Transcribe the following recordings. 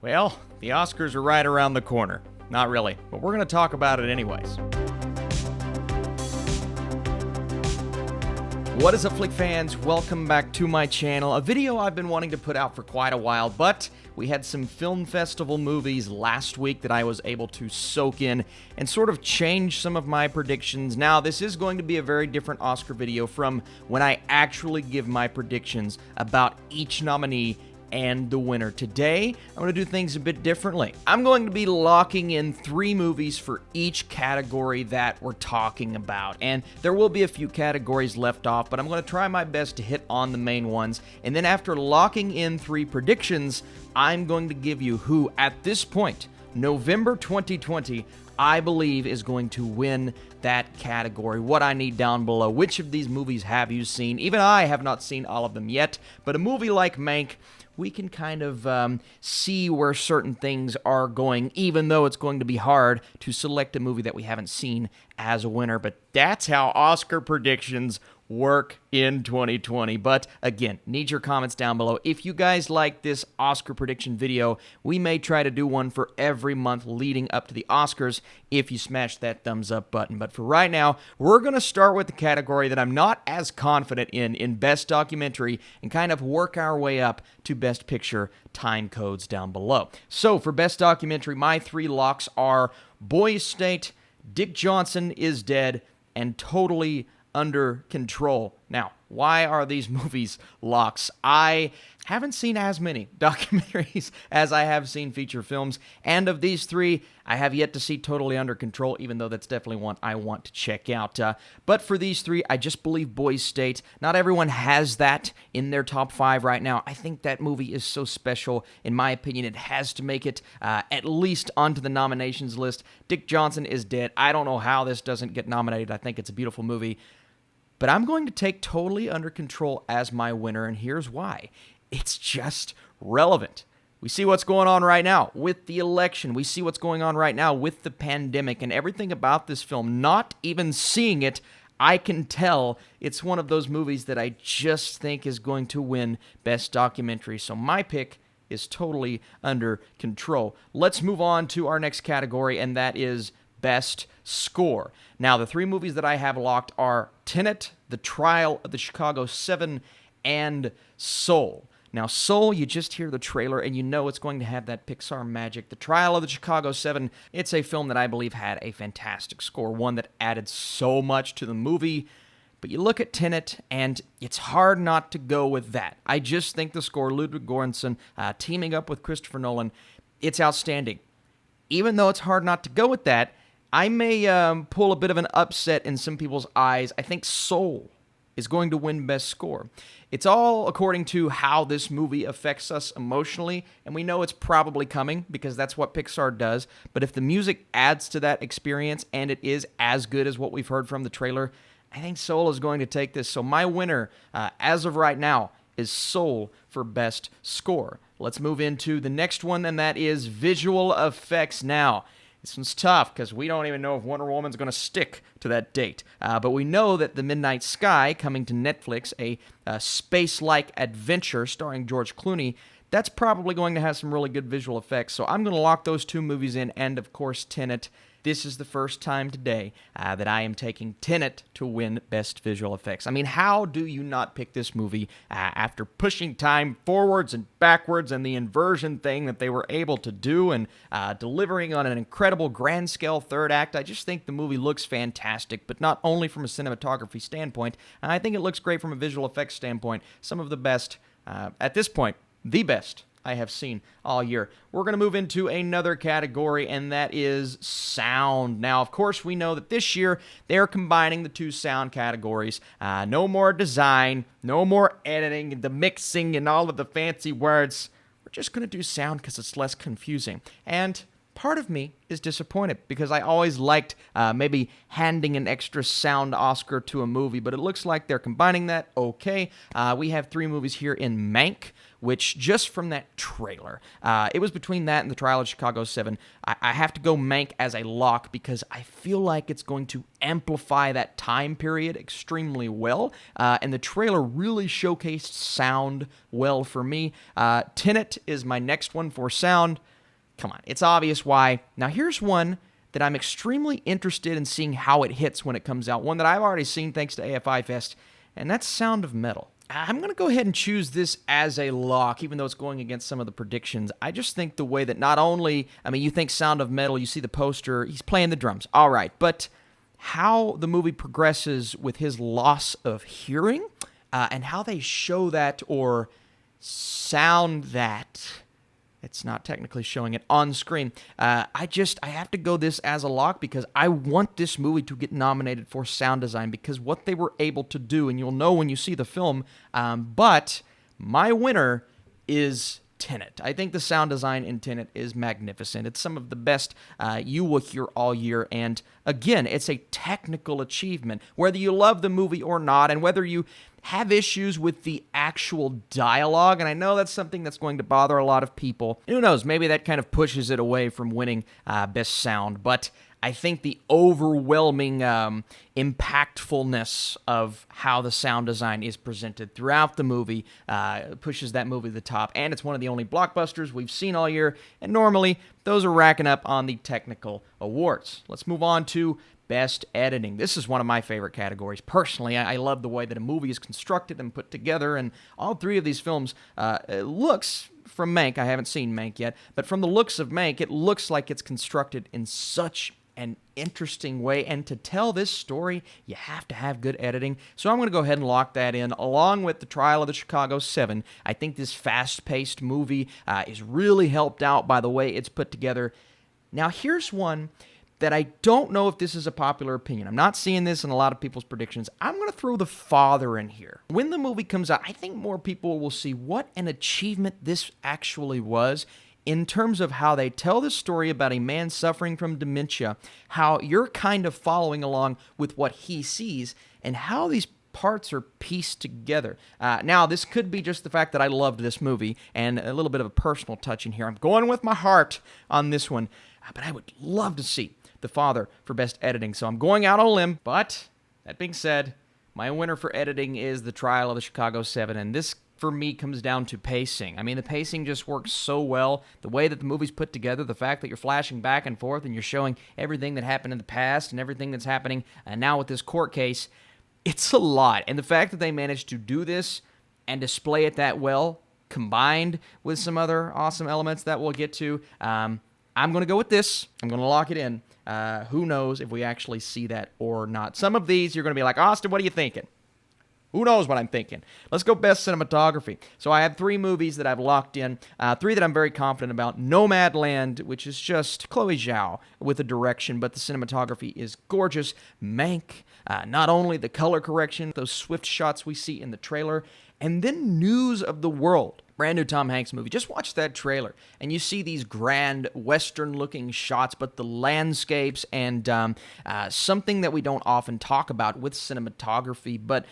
Well, the Oscars are right around the corner. Not really, but we're going to talk about it anyways. What is up, Flick fans? Welcome back to my channel. A video I've been wanting to put out for quite a while, but we had some film festival movies last week that I was able to soak in and sort of change some of my predictions. Now, this is going to be a very different Oscar video from when I actually give my predictions about each nominee and the winner. Today, I'm going to do things a bit differently. I'm going to be locking in 3 movies for each category that we're talking about, and there will be a few categories left off, but I'm going to try my best to hit on the main ones, and then after locking in 3 predictions, I'm going to give you who, at this point, November 2020, I believe is going to win that category. What I need down below. Which of these movies have you seen? Even I have not seen all of them yet, but a movie like Mank, we can kind of see where certain things are going, even though it's going to be hard to select a movie that we haven't seen as a winner. But that's how Oscar predictions work in 2020. But again, need your comments down below. If you guys like this Oscar prediction video, we may try to do one for every month leading up to the Oscars if you smash that thumbs up button. But for right now, we're going to start with the category that I'm not as confident in Best Documentary, and kind of work our way up to Best Picture time codes down below. So for Best Documentary, my 3 locks are Boys State, Dick Johnson Is Dead, and Totally Under Control. Now, why are these movies locks? I haven't seen as many documentaries as I have seen feature films, and of these 3, I have yet to see Totally Under Control, even though that's definitely one I want to check out. But for these 3, I just believe Boys State. Not everyone has that in their top 5 right now. I think that movie is so special. In my opinion, it has to make it at least onto the nominations list. Dick Johnson Is Dead. I don't know how this doesn't get nominated. I think it's a beautiful movie. But I'm going to take Totally Under Control as my winner, and here's why. It's just relevant. We see what's going on right now with the election. We see what's going on right now with the pandemic, and everything about this film. Not even seeing it, I can tell it's one of those movies that I just think is going to win Best Documentary. So my pick is Totally Under Control. Let's move on to our next category, and that is Best Score. Now, the 3 movies that I have locked are Tenet, The Trial of the Chicago 7, and Soul. Now, Soul, you just hear the trailer and you know it's going to have that Pixar magic. The Trial of the Chicago 7, it's a film that I believe had a fantastic score, one that added so much to the movie. But you look at Tenet, and it's hard not to go with that. I just think the score, Ludwig Göransson, teaming up with Christopher Nolan, it's outstanding. Even though it's hard not to go with that, I may pull a bit of an upset in some people's eyes. I think Soul is going to win Best Score. It's all according to how this movie affects us emotionally, and we know it's probably coming because that's what Pixar does. But if the music adds to that experience and it is as good as what we've heard from the trailer, I think Soul is going to take this. So my winner, as of right now, is Soul for Best Score. Let's move into the next one, and that is Visual Effects. Now, this one's tough because we don't even know if Wonder Woman's going to stick to that date. But we know that The Midnight Sky, coming to Netflix, a space-like adventure starring George Clooney, that's probably going to have some really good visual effects. So I'm going to lock those 2 movies in, and of course Tenet. This is the first time today that I am taking Tenet to win Best Visual Effects. I mean, how do you not pick this movie after pushing time forwards and backwards and the inversion thing that they were able to do, and delivering on an incredible grand scale third act? I just think the movie looks fantastic, but not only from a cinematography standpoint. I think it looks great from a visual effects standpoint. Some of the best, at this point, the best I have seen all year. We're going to move into another category, and that is sound. Now, of course, we know that this year they're combining the 2 sound categories. No more design, no more editing, the mixing, and all of the fancy words. We're just going to do sound because it's less confusing. And part of me is disappointed because I always liked maybe handing an extra sound Oscar to a movie, but it looks like they're combining that. Okay, we have 3 movies here in Mank, which just from that trailer, it was between that and The Trial of Chicago 7. I have to go Mank as a lock because I feel like it's going to amplify that time period extremely well, and the trailer really showcased sound well for me. Tenet is my next one for sound. Come on, it's obvious why. Now here's one that I'm extremely interested in seeing how it hits when it comes out. One that I've already seen thanks to AFI Fest, and that's Sound of Metal. I'm going to go ahead and choose this as a lock, even though it's going against some of the predictions. I just think the way that not only, you think Sound of Metal, you see the poster, he's playing the drums, all right, but how the movie progresses with his loss of hearing, and how they show that or sound that. It's not technically showing it on screen. I have to go this as a lock because I want this movie to get nominated for sound design because what they were able to do, and you'll know when you see the film, but my winner is Tenet. I think the sound design in Tenet is magnificent. It's some of the best you will hear all year, and again, it's a technical achievement. Whether you love the movie or not, and whether you have issues with the actual dialogue, and I know that's something that's going to bother a lot of people. Who knows, maybe that kind of pushes it away from winning Best Sound, but I think the overwhelming impactfulness of how the sound design is presented throughout the movie pushes that movie to the top, and it's one of the only blockbusters we've seen all year, and normally those are racking up on the technical awards. Let's move on to Best Editing. This is one of my favorite categories. Personally, I love the way that a movie is constructed and put together, and all three of these films, it looks, from Mank, I haven't seen Mank yet, but from the looks of Mank, it looks like it's constructed in such an interesting way, and to tell this story, you have to have good editing, so I'm going to go ahead and lock that in, along with The Trial of the Chicago 7. I think this fast-paced movie is really helped out by the way it's put together. Now, here's one that I don't know if this is a popular opinion. I'm not seeing this in a lot of people's predictions. I'm going to throw The Father in here. When the movie comes out, I think more people will see what an achievement this actually was in terms of how they tell the story about a man suffering from dementia, how you're kind of following along with what he sees, and how these parts are pieced together. Now, this could be just the fact that I loved this movie, and a little bit of a personal touch in here. I'm going with my heart on this one, but I would love to see The Father for Best Editing, so I'm going out on a limb, but that being said, my winner for editing is The Trial of the Chicago 7, and this, for me, comes down to pacing. The pacing just works so well. The way that the movie's put together, the fact that you're flashing back and forth and you're showing everything that happened in the past and everything that's happening now with this court case, it's a lot. And the fact that they managed to do this and display it that well, combined with some other awesome elements that we'll get to, I'm going to go with this. I'm going to lock it in. Who knows if we actually see that or not. Some of these, you're going to be like, Austin, what are you thinking? Who knows what I'm thinking? Let's go Best Cinematography. So I have three movies that I've locked in, three that I'm very confident about. Nomadland, which is just Chloe Zhao with the direction, but the cinematography is gorgeous. Mank, not only the color correction, those swift shots we see in the trailer, and then News of the World. Brand new Tom Hanks movie. Just watch that trailer, and you see these grand Western-looking shots, but the landscapes and something that we don't often talk about with cinematography, but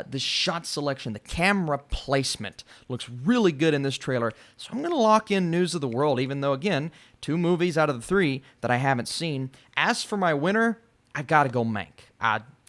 the shot selection, the camera placement looks really good in this trailer. So I'm going to lock in News of the World, even though, again, two movies out of the three that I haven't seen. As for my winner, I got to go Mank.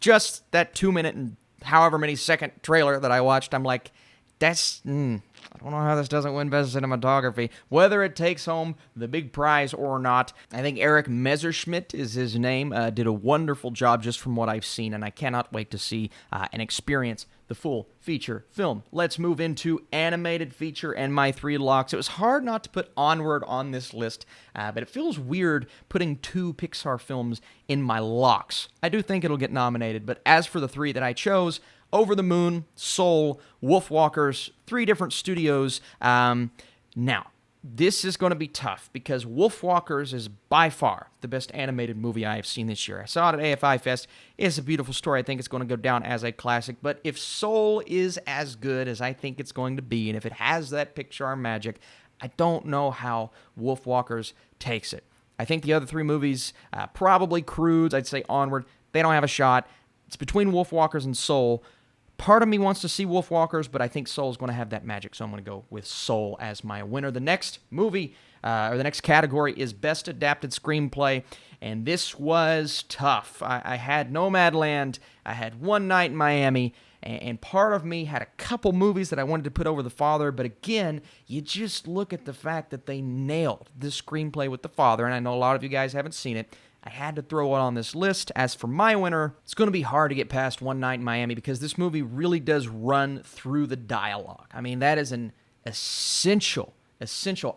Just that 2-minute and however many second trailer that I watched, I'm like, that's, I don't know how this doesn't win Best Cinematography. Whether it takes home the big prize or not, I think Eric Messerschmidt is his name, did a wonderful job just from what I've seen, and I cannot wait to see and experience the full feature film. Let's move into animated feature and my three locks. It was hard not to put Onward on this list, but it feels weird putting two Pixar films in my locks. I do think it'll get nominated, but as for the three that I chose, Over the Moon, Soul, Wolfwalkers, three different studios. Now, this is going to be tough because Wolfwalkers is by far the best animated movie I have seen this year. I saw it at AFI Fest. It's a beautiful story. I think it's going to go down as a classic. But if Soul is as good as I think it's going to be, and if it has that Pixar magic, I don't know how Wolfwalkers takes it. I think the other three movies, probably Cruise, I'd say Onward, they don't have a shot. It's between Wolfwalkers and Soul. Part of me wants to see Wolfwalkers, but I think Soul's going to have that magic, so I'm going to go with Soul as my winner. The next movie or the next category is Best Adapted Screenplay, and this was tough. I had Nomadland, I had One Night in Miami, and part of me had a couple movies that I wanted to put over The Father, but again, you just look at the fact that they nailed this screenplay with The Father, and I know a lot of you guys haven't seen it. I had to throw it on this list. As for my winner, it's going to be hard to get past One Night in Miami because this movie really does run through the dialogue. I mean, that is an essential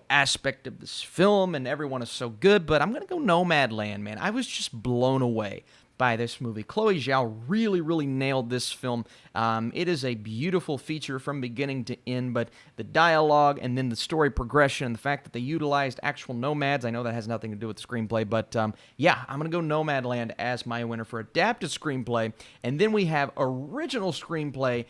aspect of this film, and everyone is so good, but I'm going to go Nomadland, man. I was just blown away by this movie. Chloe Zhao really nailed this film. It is a beautiful feature from beginning to end, but the dialogue and then the story progression and the fact that they utilized actual nomads, I know that has nothing to do with the screenplay, but yeah, I'm going to go Nomadland as my winner for adapted screenplay. And then we have original screenplay.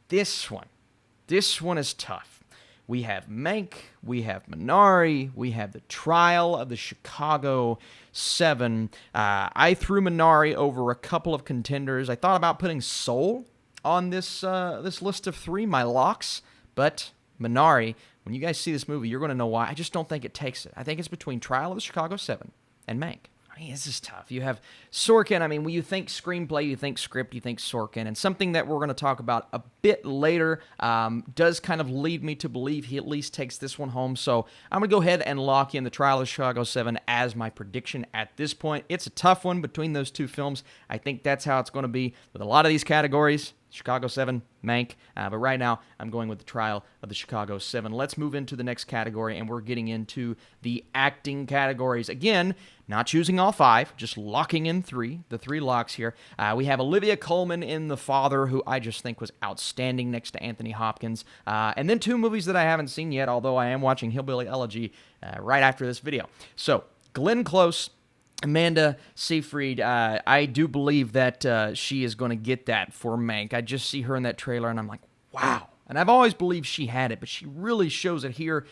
This one is tough. We have Mank, we have Minari, we have The Trial of the Chicago 7. I threw Minari over a couple of contenders. I thought about putting Soul on this list of 3, my locks, but Minari, when you guys see this movie, you're going to know why. I just don't think it takes it. I think it's between Trial of the Chicago 7 and Mank. I mean, this is tough. You have Sorkin. I mean, when you think screenplay, you think script, you think Sorkin. And something that we're going to talk about a bit later does kind of lead me to believe he at least takes this one home. So I'm going to go ahead and lock in The Trial of Chicago 7 as my prediction at this point. It's a tough one between those two films. I think that's how it's going to be with a lot of these categories. Chicago 7, Mank, but right now I'm going with The Trial of the Chicago 7. Let's move into the next category, and we're getting into the acting categories. Again, not choosing all 5, just locking in 3, the 3 locks here. We have Olivia Colman in The Father, who I just think was outstanding next to Anthony Hopkins. And then 2 movies that I haven't seen yet, although I am watching Hillbilly Elegy right after this video. So, Glenn Close, Amanda Seyfried, I do believe that she is going to get that for Mank. I just see her in that trailer, and I'm like, wow. And I've always believed she had it, but she really shows it here.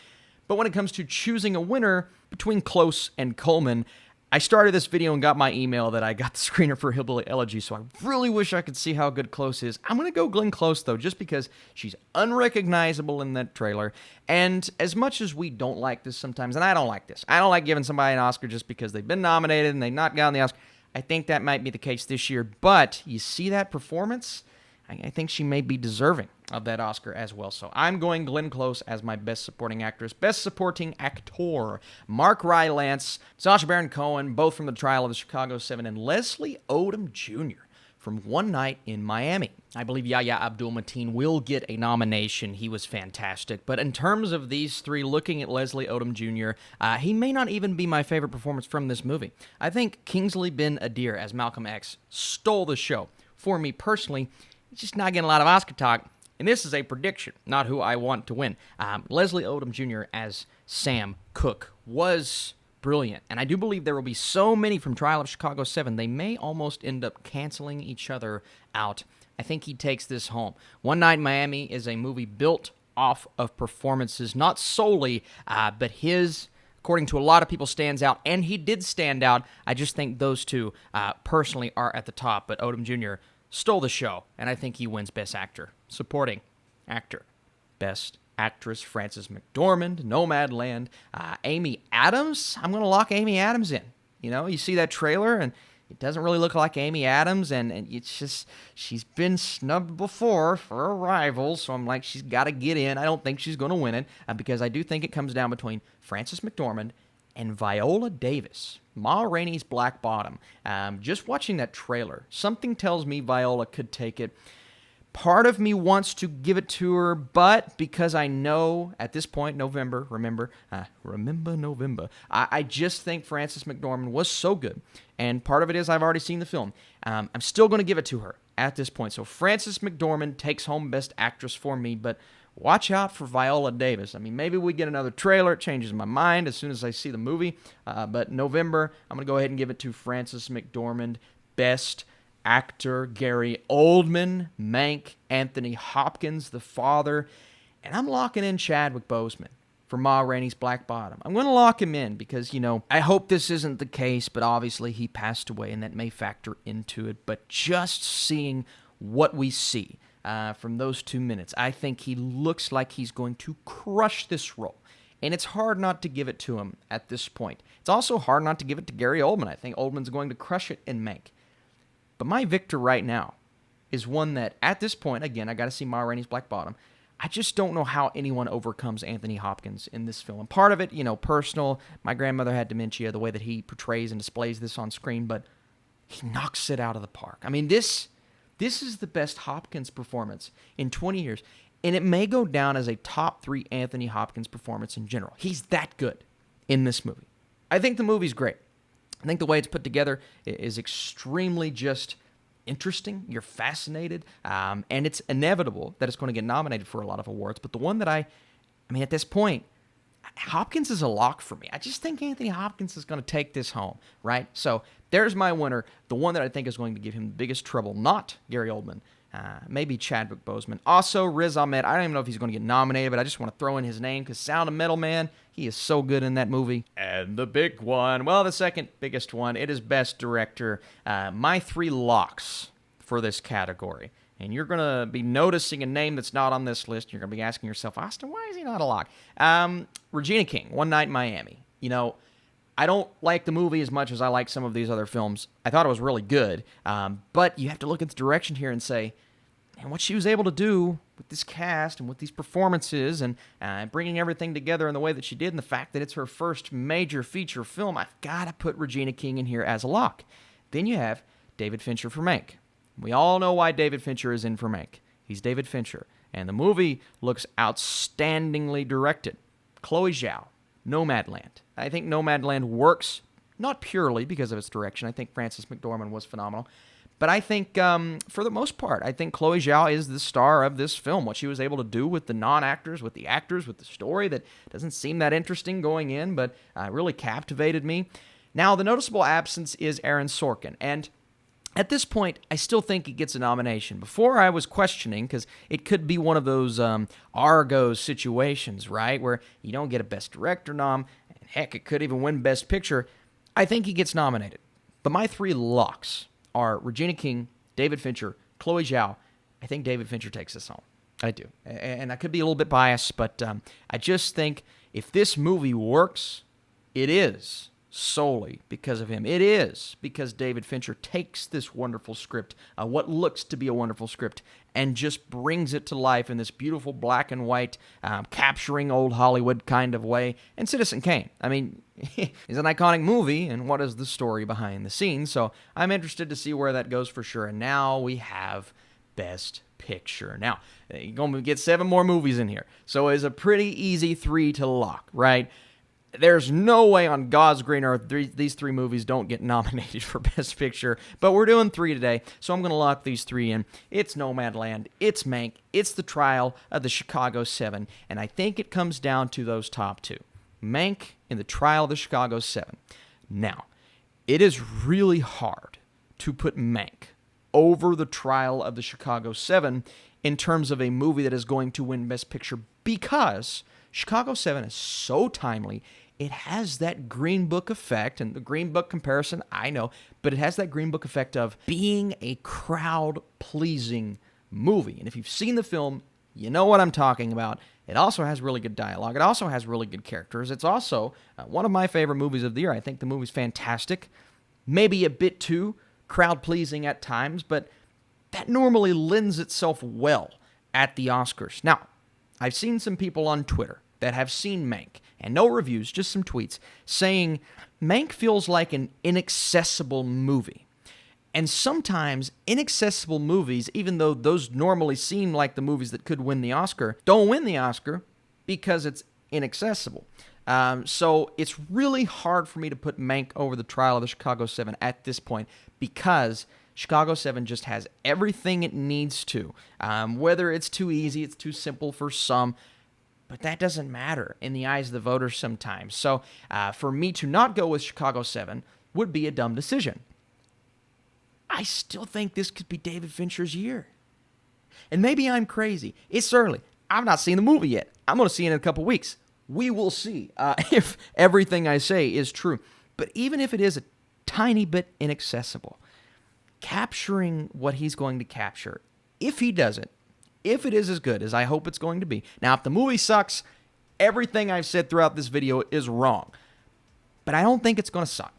But when it comes to choosing a winner between Close and Coleman, I started this video and got my email that I got the screener for Hillbilly Elegy, so I really wish I could see how good Close is. I'm going to go Glenn Close, though, just because she's unrecognizable in that trailer. And as much as we don't like this sometimes, and I don't like this, I don't like giving somebody an Oscar just because they've been nominated and they've not gotten the Oscar. I think that might be the case this year, but you see that performance? I think she may be deserving of that Oscar as well. So I'm going Glenn Close as my Best Supporting Actress. Best Supporting Actor, Mark Rylance, Sacha Baron Cohen, both from The Trial of the Chicago 7, and Leslie Odom Jr. from One Night in Miami. I believe Yahya Abdul-Mateen will get a nomination. He was fantastic. But in terms of these 3, looking at Leslie Odom Jr., he may not even be my favorite performance from this movie. I think Kingsley Ben-Adir as Malcolm X stole the show. For me personally, he's just not getting a lot of Oscar talk, and this is a prediction, not who I want to win. Leslie Odom Jr. as Sam Cooke was brilliant, and I do believe there will be so many from Trial of Chicago 7, they may almost end up canceling each other out. I think he takes this home. One Night in Miami is a movie built off of performances, not solely, but his, according to a lot of people, stands out, and he did stand out. I just think those 2 personally are at the top, but Odom Jr. stole the show, and I think he wins Best Actor. Supporting Actor. Best Actress, Frances McDormand, Nomadland, Amy Adams. I'm going to lock Amy Adams in. You know, you see that trailer, and it doesn't really look like Amy Adams, and it's just, she's been snubbed before for Arrival, so I'm like, she's got to get in. I don't think she's going to win it, because I do think it comes down between Frances McDormand and Viola Davis, Ma Rainey's Black Bottom. Just watching that trailer, something tells me Viola could take it. Part of me wants to give it to her, but because I know at this point, November, remember November, I just think Frances McDormand was so good, and part of it is I've already seen the film. I'm still going to give it to her at this point. So Frances McDormand takes home Best Actress for me, but watch out for Viola Davis. I mean, maybe we get another trailer. It changes my mind as soon as I see the movie. But November, I'm going to go ahead and give it to Frances McDormand. Best Actor, Gary Oldman, Mank, Anthony Hopkins, The Father. And I'm locking in Chadwick Boseman for Ma Rainey's Black Bottom. I'm going to lock him in because, you know, I hope this isn't the case, but obviously he passed away and that may factor into it. But just seeing what we see from those 2 minutes, I think he looks like he's going to crush this role. and it's hard not to give it to him at this point. It's also hard not to give it to Gary Oldman. I think Oldman's going to crush it in Mank. But my victor right now is one that, at this point, again, I got to see Ma Rainey's Black Bottom. I just don't know how anyone overcomes Anthony Hopkins in this film. And part of it, personal. My grandmother had dementia, the way that he portrays and displays this on screen, but he knocks it out of the park. I mean, this is the best Hopkins performance in 20 years, and it may go down as a top 3 Anthony Hopkins performance in general. He's that good in this movie. I think the movie's great. I think the way it's put together is extremely just interesting. You're fascinated, and it's inevitable that it's going to get nominated for a lot of awards. But the one that I mean, at this point, Hopkins is a lock for me. I just think Anthony Hopkins is going to take this home, right? So there's my winner, the one that I think is going to give him the biggest trouble, not Gary Oldman, maybe Chadwick Boseman. Also, Riz Ahmed, I don't even know if he's going to get nominated, but I just want to throw in his name because Sound of Metal, man, he is so good in that movie. And the big one, well, the second biggest one, it is Best Director. My 3 locks for this category. And you're going to be noticing a name that's not on this list. You're going to be asking yourself, Austin, why is he not a lock? Regina King, One Night in Miami. I don't like the movie as much as I like some of these other films. I thought it was really good. But you have to look at the direction here and say, and what she was able to do with this cast and with these performances and bringing everything together in the way that she did, and the fact that it's her first major feature film, I've got to put Regina King in here as a lock. Then you have David Fincher for Mank. We all know why David Fincher is in for Mank. He's David Fincher. And the movie looks outstandingly directed. Chloe Zhao, Nomadland. I think Nomadland works, not purely because of its direction. I think Frances McDormand was phenomenal. But I think, for the most part, I think Chloe Zhao is the star of this film. What she was able to do with the non-actors, with the actors, with the story that doesn't seem that interesting going in, but really captivated me. Now, the noticeable absence is Aaron Sorkin. And at this point, I still think he gets a nomination. Before, I was questioning, because it could be one of those Argo situations, right, where you don't get a Best Director nom, and heck, it could even win Best Picture. I think he gets nominated. But my 3 locks are Regina King, David Fincher, Chloe Zhao. I think David Fincher takes this home. I do. And I could be a little bit biased, but I just think if this movie works, it is solely because of him. It is because David Fincher takes this wonderful script, what looks to be a wonderful script, and just brings it to life in this beautiful black and white, capturing old Hollywood kind of way. And Citizen Kane, I mean, is an iconic movie, and what is the story behind the scenes? So I'm interested to see where that goes for sure. And now we have Best Picture. Now, you're going to get 7 more movies in here, so it's a pretty easy 3 to lock, right? There's no way on God's green earth these 3 movies don't get nominated for Best Picture, but we're doing 3 today, so I'm going to lock these 3 in. It's Nomadland, it's Mank, it's The Trial of the Chicago 7, and I think it comes down to those top 2. Mank and The Trial of the Chicago 7. Now, it is really hard to put Mank over The Trial of the Chicago 7 in terms of a movie that is going to win Best Picture, because Chicago 7 is so timely. It has that Green Book effect, and the Green Book comparison, I know, but it has that Green Book effect of being a crowd-pleasing movie. And if you've seen the film, you know what I'm talking about. It also has really good dialogue. It also has really good characters. It's also one of my favorite movies of the year. I think the movie's fantastic. Maybe a bit too crowd-pleasing at times, but that normally lends itself well at the Oscars. Now, I've seen some people on Twitter that have seen Mank, and no reviews, just some tweets, saying Mank feels like an inaccessible movie. And sometimes inaccessible movies, even though those normally seem like the movies that could win the Oscar, don't win the Oscar because it's inaccessible. So it's really hard for me to put Mank over The Trial of the Chicago 7 at this point, because Chicago 7 just has everything it needs to. Whether it's too easy, it's too simple for some, but that doesn't matter in the eyes of the voters sometimes. So for me to not go with Chicago 7 would be a dumb decision. I still think this could be David Fincher's year. And maybe I'm crazy. It's early. I've not seen the movie yet. I'm going to see it in a couple weeks. We will see if everything I say is true. But even if it is a tiny bit inaccessible, capturing what he's going to capture, if he does it, if it is as good as I hope it's going to be. Now, if the movie sucks, everything I've said throughout this video is wrong. But I don't think it's going to suck.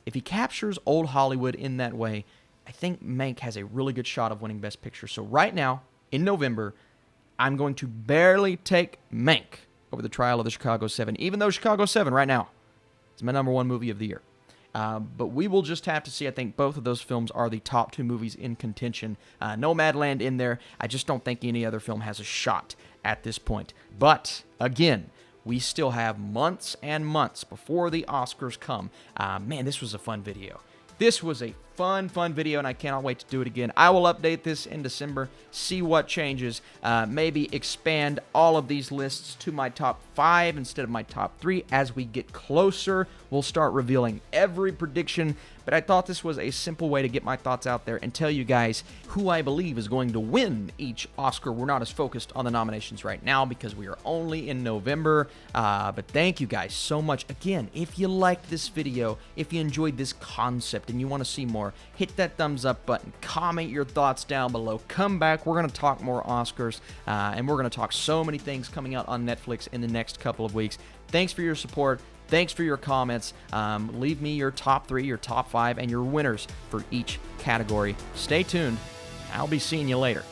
If he captures old Hollywood in that way, I think Mank has a really good shot of winning Best Picture. So right now, in November, I'm going to barely take Mank over the Trial of the Chicago 7, even though Chicago 7 right now is my #1 movie of the year. But we will just have to see. I think both of those films are the top 2 movies in contention. Nomadland in there. I just don't think any other film has a shot at this point. But, again, we still have months and months before the Oscars come. Man, this was a fun video. This was a fun video, and I cannot wait to do it again. I will update this in December, see what changes, maybe expand all of these lists to my top 5 instead of my top 3. As we get closer, we'll start revealing every prediction, but I thought this was a simple way to get my thoughts out there and tell you guys who I believe is going to win each Oscar. We're not as focused on the nominations right now because we are only in November, but thank you guys so much. Again, if you liked this video, if you enjoyed this concept and you want to see more, hit that thumbs up button, comment your thoughts down below, come back, we're going to talk more Oscars, and we're going to talk so many things coming out on Netflix in the next couple of weeks. Thanks for your support, thanks for your comments, leave me your top 3, your top 5, and your winners for each category. Stay tuned, I'll be seeing you later.